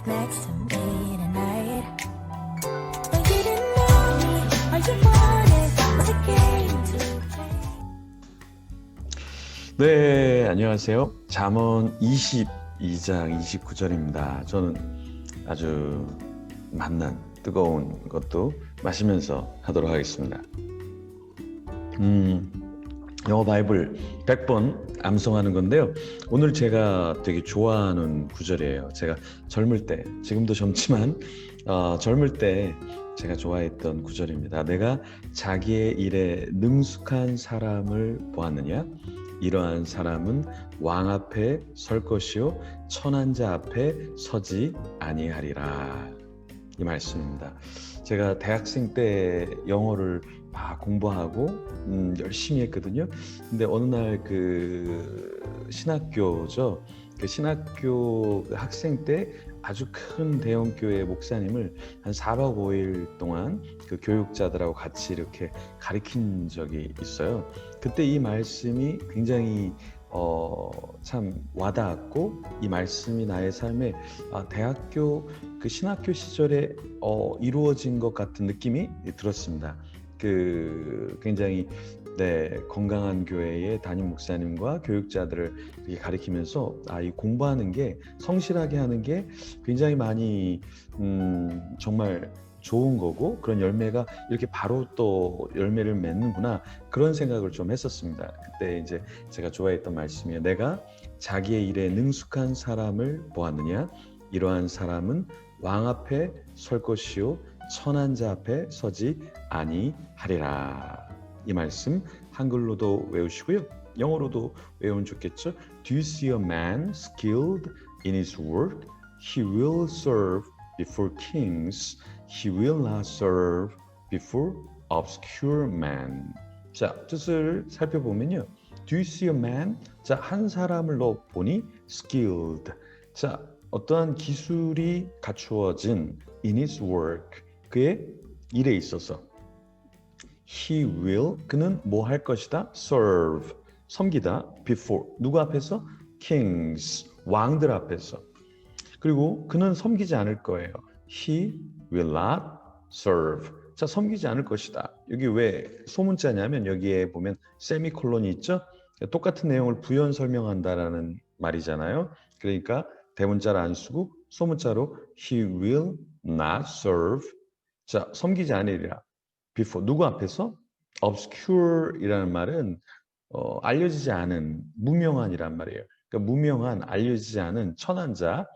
right next to me tonight. But you didn't know me, all you wanted was a game to play. 네, 안녕하세요. 잠언 22장 29절입니다. 저는 아주 맛난 뜨거운 것도 마시면서 하도록 하겠습니다. 영어 바이블 100번 암송하는 건데요. 오늘 제가 되게 좋아하는 구절이에요. 제가 젊을 때, 지금도 젊지만 젊을 때 제가 좋아했던 구절입니다. 내가 자기의 일에 능숙한 사람을 보았느냐? 이러한 사람은 왕 앞에 설 것이요 천한 자 앞에 서지 아니하리라. 이 말씀입니다. 제가 대학생 때 영어를 공부하고 열심히 했거든요. 근데 어느 날 그 신학교죠. 그 신학교 학생 때 아주 큰 대형 교회 목사님을 한 4박 5일 동안 그 교육자들하고 같이 이렇게 가르친 적이 있어요. 그때 이 말씀이 굉장히 참 와닿았고, 이 말씀이 나의 삶에 대학교 그 신학교 시절에 이루어진 것 같은 느낌이 들었습니다. 그 굉장히 건강한 교회의 담임 목사님과 교육자들을 이렇게 가르치면서 이 공부하는 게, 성실하게 하는 게 굉장히 많이 정말 좋은 거고, 그런 열매가 이렇게 바로 또 열매를 맺는구나, 그런 생각을 좀 했었습니다. 그때 이제 제가 좋아했던 말씀이에요. 내가 자기의 일에 능숙한 사람을 보았느냐? 이러한 사람은 왕 앞에 설 것이요 천한 자 앞에 서지 아니하리라. 이 말씀 한글로도 외우시고요, 영어로도 외우면 좋겠죠. Do you see a man skilled in his work? He will serve before kings. He will not serve before obscure men. 자, 뜻을 살펴보면요. Do you see a man? 자, 한 사람을 너 보니? skilled. 자, 어떠한 기술이 갖추어진 in his work. 그의 일에 있어서. He will, 그는 뭐 할 것이다? serve, 섬기다. before, 누구 앞에서? kings, 왕들 앞에서. 그리고 그는 섬기지 않을 거예요. He will not serve. 자, 섬기지 않을 것이다. 여기 왜 소문자냐면, 여기에 보면 세미콜론이 있죠? 똑같은 내용을 부연 설명한다라는 말이잖아요. 그러니까 대문자를 안 쓰고 소문자로 He will not serve. 자, 섬기지 않으리라. before, 누구 앞에서? obscure이라는 말은 알려지지 않은, 무명한이란 말이에요. 그러니까 무명한, 알려지지 않은 천한 자,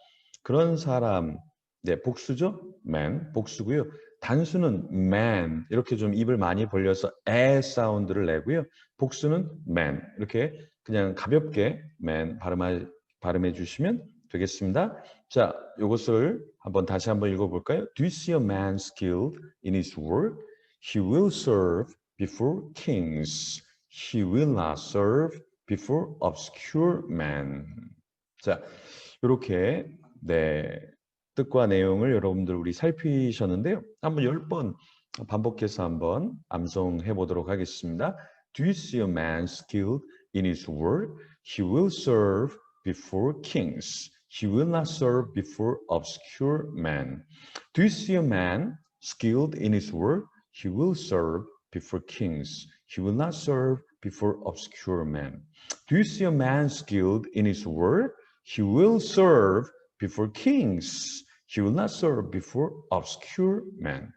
그런 사람. 복수죠? man, 복수고요. 단수는 man, 이렇게 좀 입을 많이 벌려서 에 사운드를 내고요. 복수는 man, 이렇게 그냥 가볍게 man 발음해 주시면 되겠습니다. 자, 이것을 다시 한번 읽어볼까요? Do you see a man skilled in his work? He will serve before kings. He will not serve before obscure men. 자, 이렇게 뜻과 내용을 여러분들 우리 살피셨는데요. 한번 10번 반복해서 한번 암송해 보도록 하겠습니다. Do you see a man skilled in his work? He will serve before kings. He will not serve before obscure men. Do you see a man skilled in his work? He will serve before kings. He will not serve before obscure men. Do you see a man skilled in his work? He will serve before kings. He will not serve before obscure men.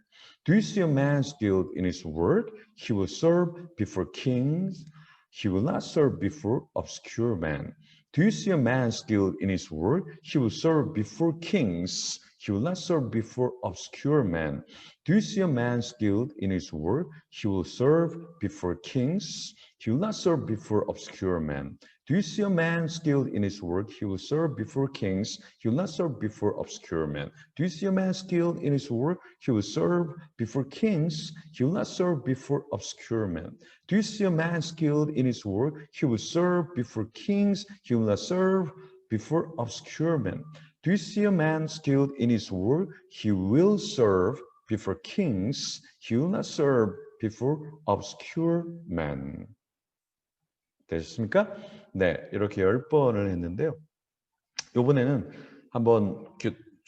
Do you see a man skilled in his work? He will serve before kings. He will not serve before obscure men. Do you see a man skilled in his work? He will serve before kings. He will not serve before obscure men. Do you see a man skilled in his work? He will serve before kings. He will not serve before obscure men. Do you see a man skilled in his work? He will serve before kings. He will not serve before obscure men. Do you see a man skilled in his work? He will serve before kings. He will not serve before obscure men. Do you see a man skilled in his work? He will serve before kings. He will not serve before obscure men. Do you see a man skilled in his work? He will serve before kings. He will not serve before obscure men. 되셨습니까? 네, 이렇게 10번을 했는데요. 이번에는 한번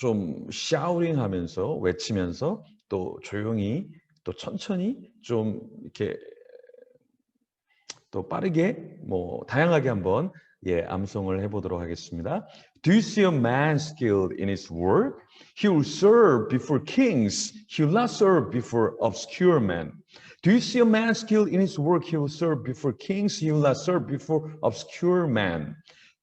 좀 샤우링하면서 외치면서 또 조용히 또 천천히 좀 이렇게 또 빠르게 뭐 다양하게 한번 암송을 해보도록 하겠습니다. Do you see a man skilled in his work? He will serve before kings. He will not serve before obscure men. Do you see a man skilled in his work? He will serve before kings. He will not serve before obscure men.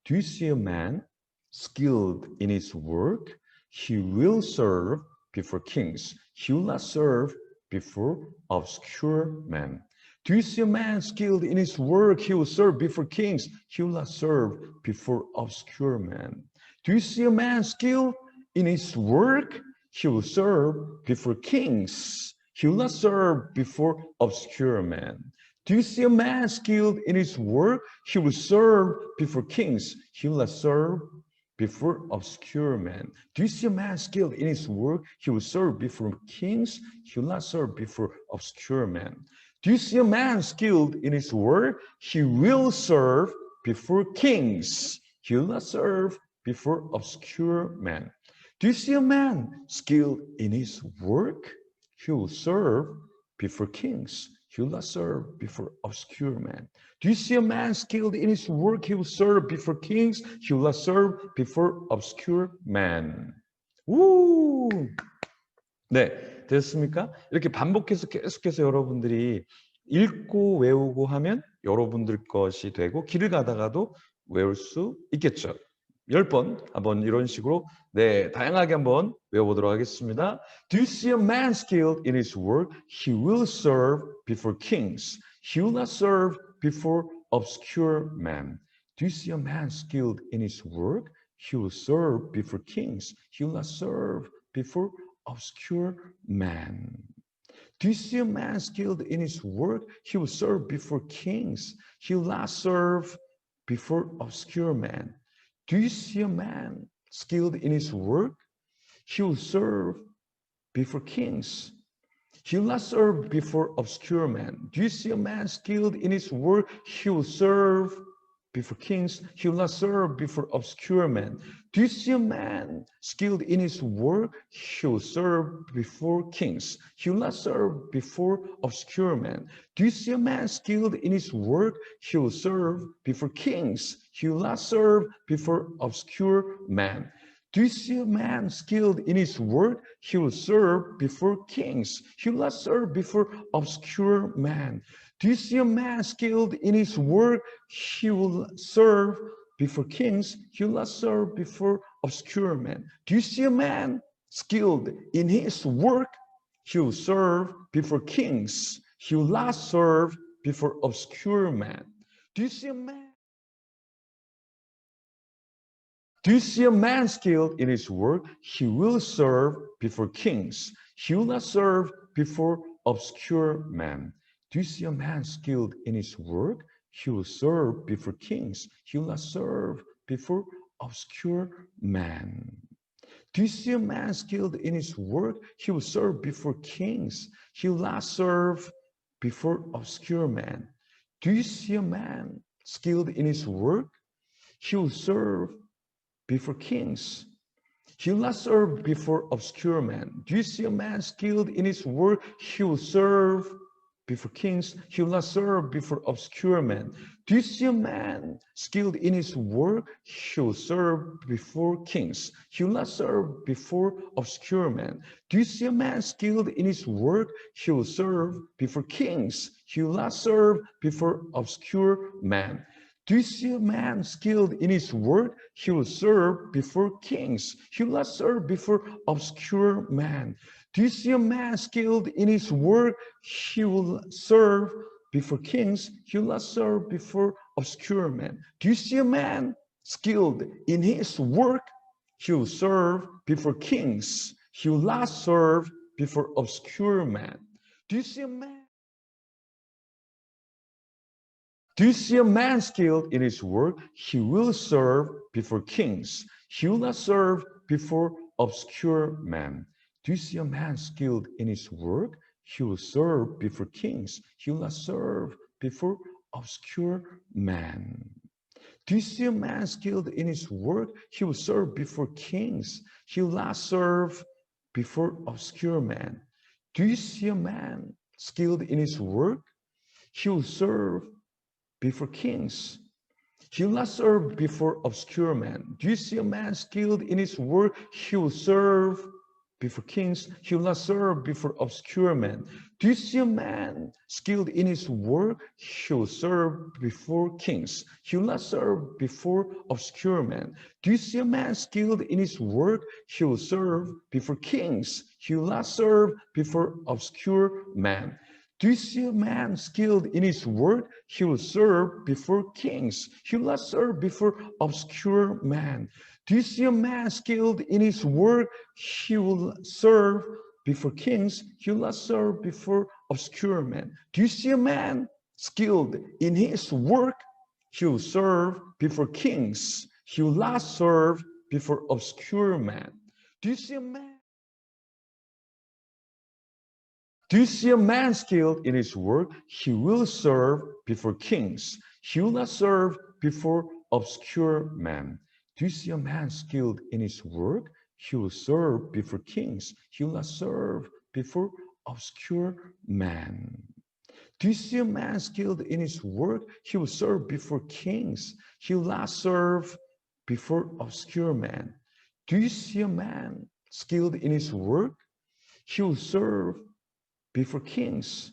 Do you see a man skilled in his work? He will serve before kings. He will not serve before obscure men. Do you see a man skilled in his work? He will serve before kings. He will not serve before obscure men. Do you see a man skilled in his work? He will serve before kings. He will not serve before obscure men. Do you see a man skilled in his work? He will serve before kings. He will not serve before obscure men. Do you see a man skilled in his work? He will serve before kings. He will not serve before obscure men. Do you see a man skilled in his work? He will serve before kings. He will not serve before obscure men. Do you see a man skilled in his work? He will serve before kings. He will not serve before obscure men. Do you see a man skilled in his work? He will serve before kings. He will not serve before obscure men. 우! 네, 됐습니까? 이렇게 반복해서 계속해서 여러분들이 읽고 외우고 하면 여러분들 것이 되고 길을 가다가도 외울 수 있겠죠. 10번 한번 이런 식으로 다양하게 한번 외워보도록 하겠습니다. Do you see a man skilled in his work? He will serve before kings. He will not serve before obscure men. Do you see a man skilled in his work? He will serve before kings. He will not serve before obscure man. Do you see a man skilled in his work? He will serve before kings. He will not serve before obscure men. Do you see a man skilled in his work? He will serve before kings. He will not serve before obscure men. Do you see a man skilled in his work? He will serve before kings. He will not serve before obscure men. Do you see a man skilled in his work? He will serve before kings. He will not serve before obscure men. Do you see a man skilled in his work? He will serve before kings. He will not serve before obscure men. Do you see a man skilled in his work? He will serve before kings. He will not serve before obscure men. Do you see a man skilled in his work? He will serve before kings. He will not serve before obscure men. Do you see a man skilled in his work? He will serve before kings. He will not serve before obscure men. Do you see a man? Do you see a man skilled in his work? He will serve before kings. He will not serve before obscure men. Do you see a man skilled in his work? He will serve before kings. He will not serve before obscure men. Do you see a man skilled in his work? He will serve before kings. He will not serve before obscure men. Do you see a man skilled in his work? He will serve before kings. He will not serve before obscure men. Do you see a man skilled in his work? He will serve before kings. He will not serve before obscure men. Do you see a man skilled in his work? He will serve before kings. He will not serve before obscure men. Do you see a man skilled in his work? He will serve before kings. He will not serve before obscure men. Do you see a man skilled in his work? He will serve before kings. He will not serve before obscure men. Do you see a man skilled in his work? He will serve before kings. He will not serve before obscure men. Do you see a man skilled in his work? He will serve before kings. He will not serve before obscure men. Do you see a man? Do you see a man skilled in his work? He will serve before kings. He will not serve before obscure men. Do you see a man skilled in his work? He will serve before kings. He will not serve before obscure men. Do you see a man skilled in his work? He will serve before kings. He will not serve before obscure men. Do you see a man skilled in his work? He will serve before kings. He will not serve before obscure men. Do you see a man skilled in his work? He will serve before kings. He will not serve before obscure men. Do you see a man skilled in his work? He will serve before kings. He will not serve before obscure men. Do you see a man skilled in his work? He will serve before kings. He will not serve before obscure men. Do you see a man skilled in his work? He will serve before kings. He will not serve before obscure men. Do you see a man skilled in his work? He will serve before kings. He will not serve before obscure men. Do you see a man skilled in his work? He will serve before kings. He will not serve before obscure men. Do you see a man? Do you see a man skilled in his work? He will serve before kings. He will not serve before obscure men. Do you see a man skilled in his work? He will serve before kings. He will not serve before obscure men. Do you see a man skilled in his work? He will serve before kings. He will not serve before obscure men. Do you see a man skilled in his work? He will serve before kings.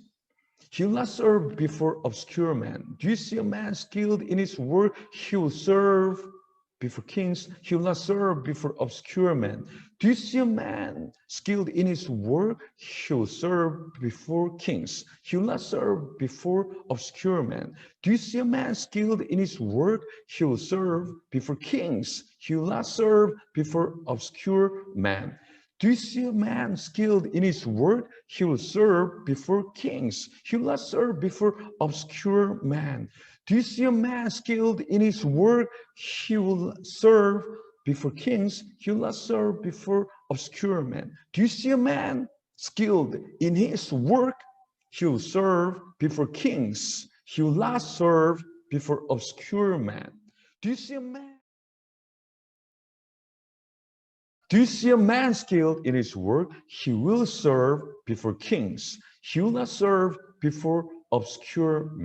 He will not serve before obscure men. Do you see a man skilled in his work? He will serve before kings. He will not serve before obscure men. Do you see a man skilled in his work? He will serve before kings. He will not serve before obscure men. Do you see a man skilled in his work? He will serve before kings. He will not serve before obscure men. Do you see a man skilled in his work? He will serve before kings. He will not serve before obscure men. Do you see a man skilled in his work? He will serve before kings. He will not serve before obscure men. Do you see a man skilled in his work? He will serve before kings. He will not serve before obscure men. Do you see a man? Do you see a man skilled in his work? He will serve before kings. He will not serve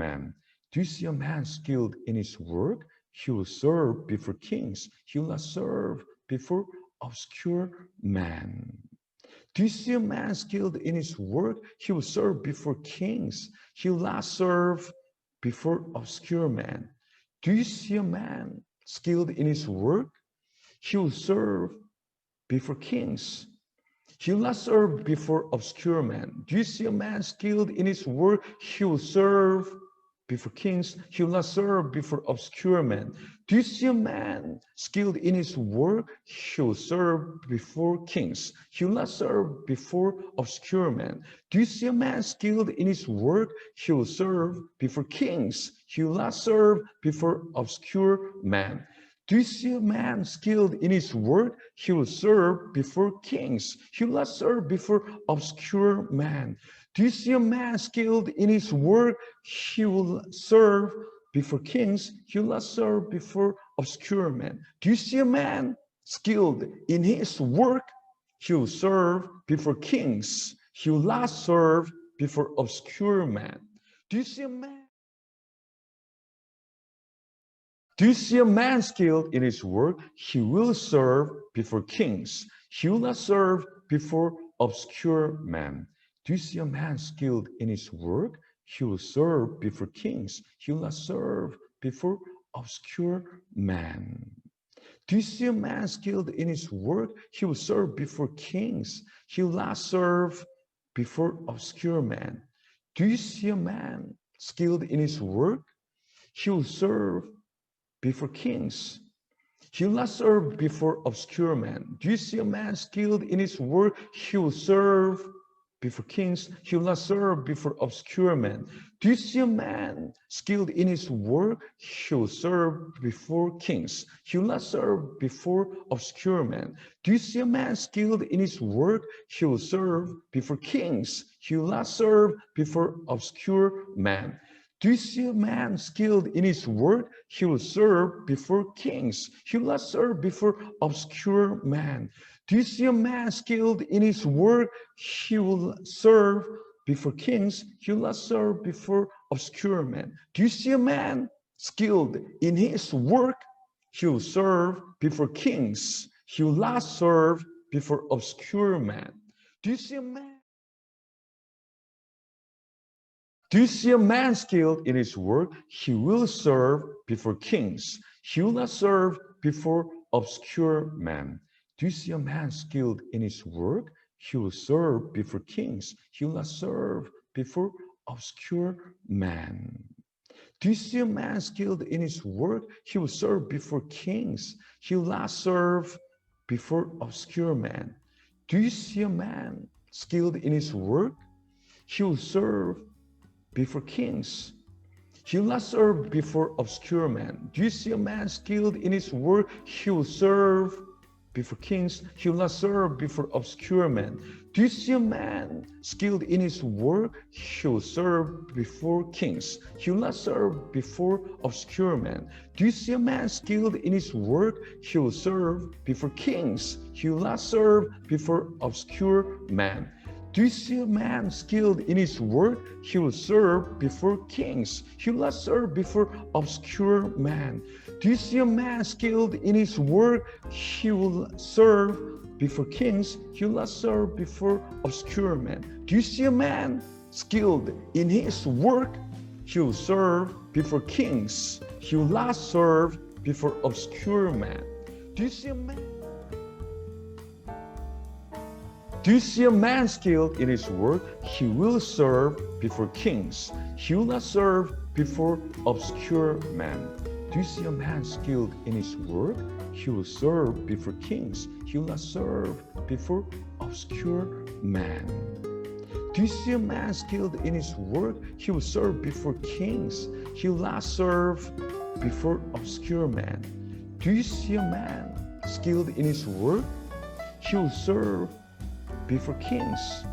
before obscure men. Do you see a man skilled in his work? He will serve before kings. He will not serve before obscure men. Do you see a man skilled in his work? He will serve before kings. He will not serve before obscure men. Do you see a man skilled in his work? He will serve before kings. He will not serve before obscure men. Do you see a man skilled in his work? He will serve before kings. He will not serve before obscure men. Do you see a man skilled in his work? He will serve before kings. He will not serve before obscure men. Do you see a man skilled in his work? He will serve before kings. He will not serve before obscure men. Do you see a man skilled in his work? He will serve before kings. He will not serve before obscure men. Do you see a man skilled in his work? He will serve before kings. He will not serve before obscure men. Do you see a man skilled in his work? He will serve before kings. He will not serve before obscure men. Do you see a man? Do you see a man skilled in his work? He will serve before kings. He will not serve before obscure men. Do you see a man skilled in his work? He will serve before kings. He will not serve before obscure men. Do you see a man skilled in his work? He will serve before kings. He will not serve before obscure men. Do you see a man skilled in his work? He will serve before kings. He will not serve before obscure men. Do you see a man skilled in his work? He will serve before kings. He will not serve before obscure men. Do you see a man skilled in his work? He will serve before kings. He will not serve before obscure men. Do you see a man skilled in his work? He will serve before kings. He will not serve before obscure men. Do you see a man skilled in his work? He will serve before kings. He will not serve before obscure men. Do you see a man skilled in his work? He will serve before kings. He will not serve before obscure men. Do you see a man skilled in his work? He will serve before kings. He will not serve before obscure men. Do you see a man? Do you see a man skilled in his work? He will serve before kings. He will not serve before obscure men. Do you see a man skilled in his work? He will serve before kings. He will not serve before obscure men. Do you see a man skilled in his work? He will serve before kings. He will not serve before obscure men. Do you see a man skilled in his work? He will serve before kings. He will not serve before obscure men. Do you see a man skilled in his work? He will serve before kings. He will not serve before obscure men. Do you see a man skilled in his work? He will serve before kings. He will not serve before obscure men. Do you see a man skilled in his work? He will serve before kings. He will not serve before obscure men. Do you see a man skilled in his work? He will serve before kings. He will not serve before obscure men. Do you see a man skilled in his work? He will serve before kings. He will not serve before obscure men. Do you see a man skilled in his work? He will serve before kings. He will not serve before obscure men. Do you see a man? Do you see a man skilled in his work? He will serve before kings. He will not serve before obscure men. Do you see a man skilled in his work? He will serve before kings. He will not serve before obscure men. Do you see a man skilled in his work? He will serve before kings. He will not serve before obscure men. Do you see a man skilled in his work? He will serve before kings.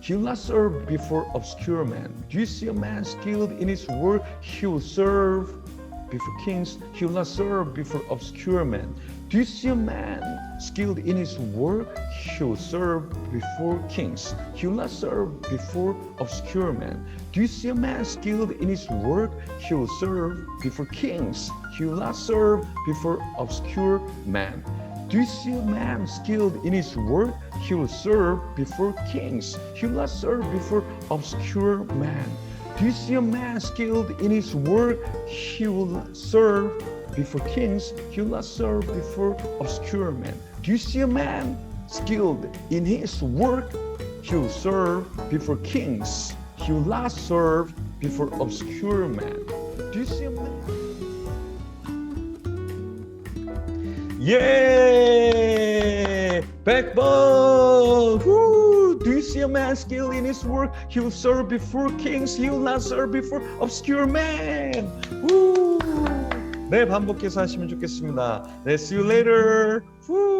He will not serve before obscure men. Do you see a man skilled in his work? He will serve before kings. He will not serve before obscure men. Do you see a man skilled in his work? He will serve before kings. He will not serve before obscure men. Do you see a man skilled in his work? He will serve before kings. He will not serve before obscure men. Do you see a man skilled in his work? He will serve before kings. He will not serve before obscure men. Do you see a man skilled in his work? He will serve before kings. He will not serve before obscure men. Do you see a man skilled in his work? He will serve before kings. He will not serve before obscure men. Do you see a man? Yeah! Backbone! Woo! Do you see a man skilled in his work? He will serve before kings. He will not serve before obscure men. Woo! 네, 반복해서 하시면 좋겠습니다. 네, see you later. Woo!